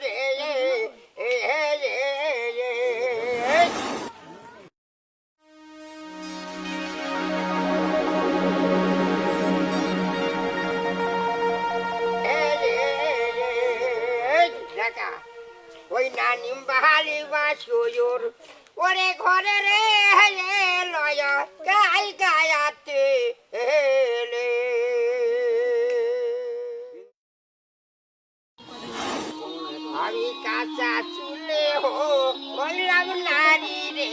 রে দেখা ওই নানিম বাহালি বাসুর ওরে ঘরে রে লয় গাই গায়াতে আমি কাঁচা চুলে হইলাম নারী রে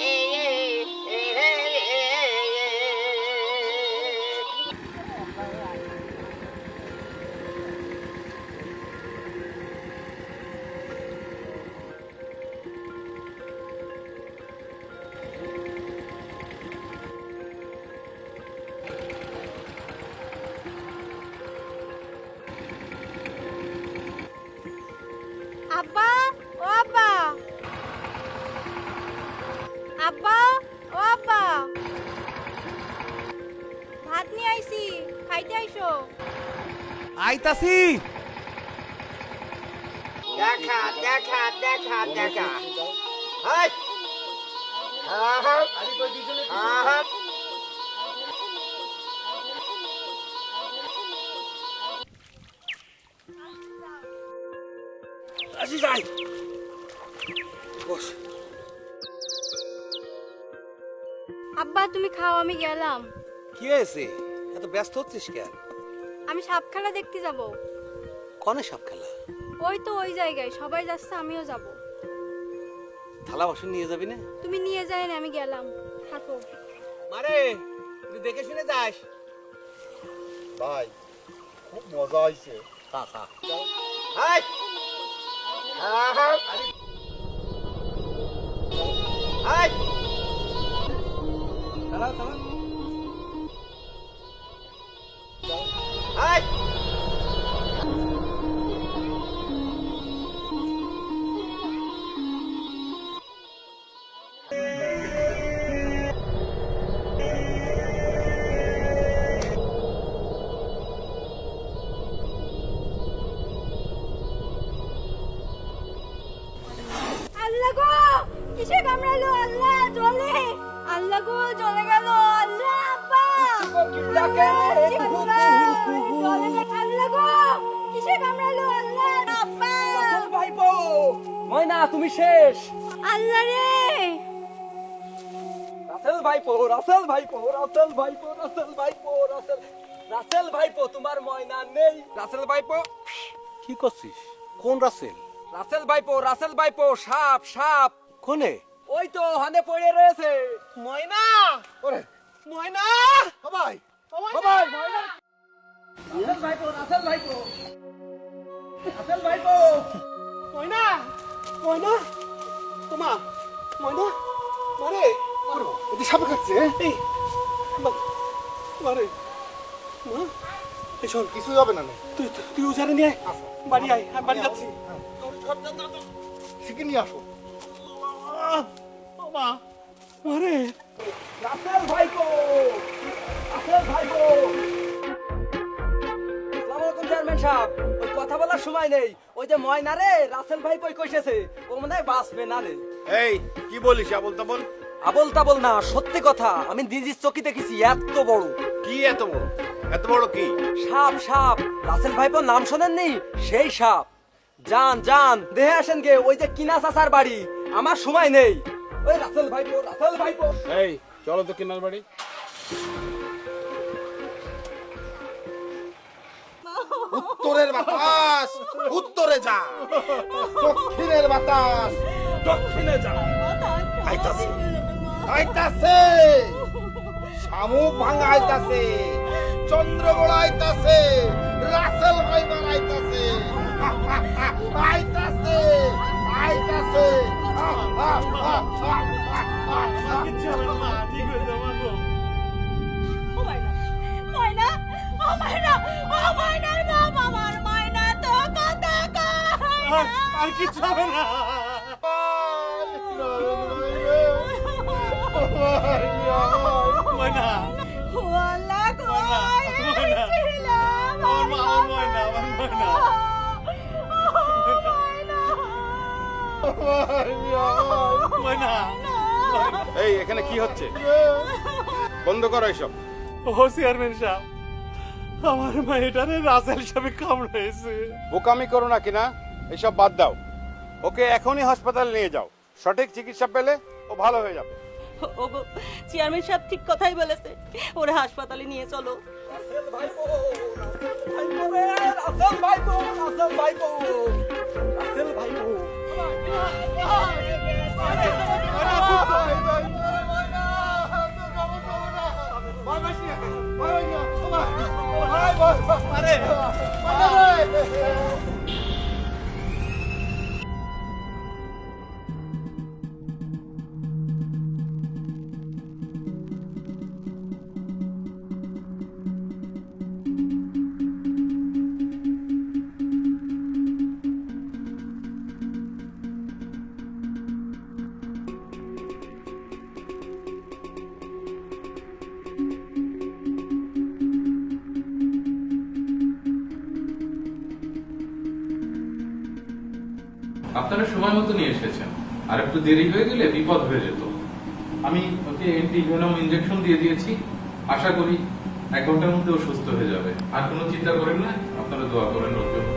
আব্বা ও আব্বা আব্বা ও আব্বা ভাত নিয়ে আইছি খাইতে আইসো আইতাছি। দেখা দেখা দেখা দেখা হাই আহা আহা আসি যাই। বস। আব্বা তুমি খাও আমি গেলাম। কি হয়েছে? এত ব্যস্ত হচ্ছিস কেন? আমি সাপ খেলা দেখতে যাব। কনে সাপ খেলা? ওই তো ওই জায়গায় সবাই যাচ্ছে আমিও যাব। থালা বাসন নিয়ে যাবি না? তুমি নিয়ে যাই না আমি গেলাম থাকো। মারে তুই দেখে শুনে যাস। ভাই খুব মজা হয়েছে। খা খা। হাই আহা হাই দাঁড়াও দাঁড়াও। হাই আল্লাহ গো কিসে কামড়ালো আল্লাহ জলে আল্লাহ গো জলে গেল আল্লাহ আব্বা জলে গেল আল্লাহ গো কিসে কামড়ালো আল্লাহ আব্বা ভাইপো ময়না তুমি শেষ। আল্লাহ রে রাসেল ভাইপো রাসেল ভাইপো রাসেল ভাইপো রাসেল ভাইপো রাসেল ভাইপো তোমার ময়না নেই। রাসেল ভাইপো কি করছিস? কোন রাসেল? রাসেল ভাইপো সাপ সাপ। কোনে? ওই তো হানে পড়ে রয়েছে। ময়না ওরে ময়না ভাই ভাই ময়না। রাসেল ভাইপো রাসেল ভাইপো ময়না ময়না তোমা ময়না মারে এটি সাপে খাচ্ছে। এই মারে মা এই শোন কিছুই হবে না। তুই উজারে নিয়ে বাড়ি আয় আমি বাড়ি যাচ্ছি। শিখে নিয়ে আসো। মা মারে রাসেল ভাইপো আসসালামু আলাইকুম চেয়ারম্যান সাহেব। ওই কথা বলার সময় নেই। ওই যে ময়না রে রাসেল ভাইপোই কইছে ও মনে হয় বাঁচবে না রে। এই কি বলিস আবল তাবল? আবল তাবল না সত্যি কথা। আমি নিজের চোখে দেখেছি এত বড়। কি এত বড়? এত বড় কি? সাপ সাপ রাসেল ভাইপোর নাম শোনেননি? সেই সাপ। যান যান দেখে আসেন গে ওই যে কিনা চাচার বাড়ি। আমার সময় নেই। ওই রাসেল ভাইপো এই চলো তো কিনার বাড়ি। উত্তরের বাতাস উত্তরে যা, দক্ষিণের বাতাস দক্ষিণে যা। আইতাছে আইতাছে শামুক ভাঙা আইতাছে, চন্দ্রগোড়া আইতাছে, রাসেল ভাইবার আইতাছে আইতাছে আইতাছে। আর কিছু হবে না। ময়না এই এখানে কি হচ্ছে? বন্ধ করো এসব। ও চেয়ারম্যান সাহেব, আমার মেয়েটারে রাসেল সাহেব কামড়েছে। বোকামি করো না কিনা, এসব বাদ দাও। ওকে এখনই হাসপাতালে নিয়ে যাও, সঠিক চিকিৎসা পেলে ও ভালো হয়ে যাবে। ওগো চেয়ারম্যান সাহেব ঠিক কথাই বলেছে, ওরা হাসপাতালে নিয়ে চলো। রাসেল ভাইপো, রাসেল ভাইপো রে, রাসেল ভাইপো, রাসেল ভাইপো, রাসেল ভাইপো। আপনারা সময় মতো নিয়ে এসেছেন, আর একটু দেরি হয়ে গেলে বিপদ হয়ে যেত। আমি ওকে অ্যান্টিভেনম ইনজেকশন দিয়ে দিয়েছি, আশা করি 1 ঘন্টার মধ্যে ও সুস্থ হয়ে যাবে। আর কোনো চিন্তা করেন না, আপনারা দোয়া করেন ওর জন্য।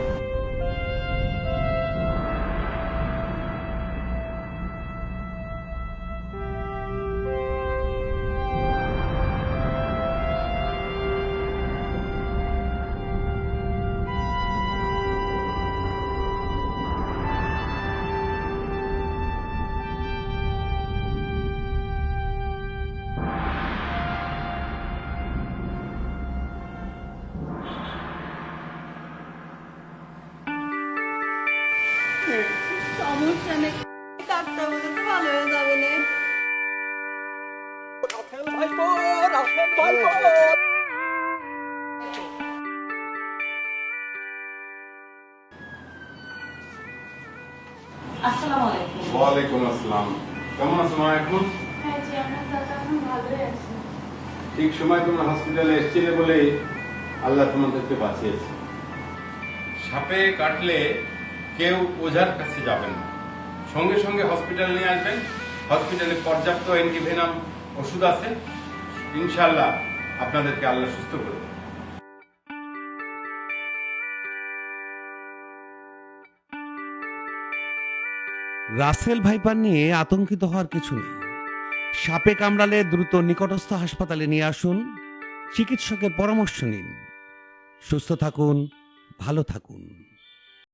সমস্যা নেই, ডাক্তার বলেছে ভালো হয়ে যাবে না। রাসেল ভাইপো, রাসেল ভাইপো। আসসালামু আলাইকুম। ওয়ালাইকুম আসসালাম। কেমন আছো মা এখন? হ্যাঁ চেয়ারম্যান কাকা, আমি ভালোই আছি। ঠিক সময় তোমরা হসপিটালে এসেছিলে বলে আল্লাহ তোমাদেরকে বাঁচিয়েছে। সাপে কাটলে কেউ ওঝার কাছে যাবেন না, সঙ্গে সঙ্গে হসপিটাল নিয়ে আসবেন। হসপিটালে পর্যাপ্ত অ্যান্টিভেনাম ওষুধ আছে, ইনশাআল্লাহ আপনাদেরকে আল্লাহ সুস্থ করবে। রাসেল ভাইপার নিয়ে আতঙ্কিত হওয়ার কিছু নেই। সাপে কামড়ালে দ্রুত নিকটস্থ হাসপাতালে নিয়ে আসুন, চিকিৎসকের পরামর্শ নিন। সুস্থ থাকুন, ভালো থাকুন।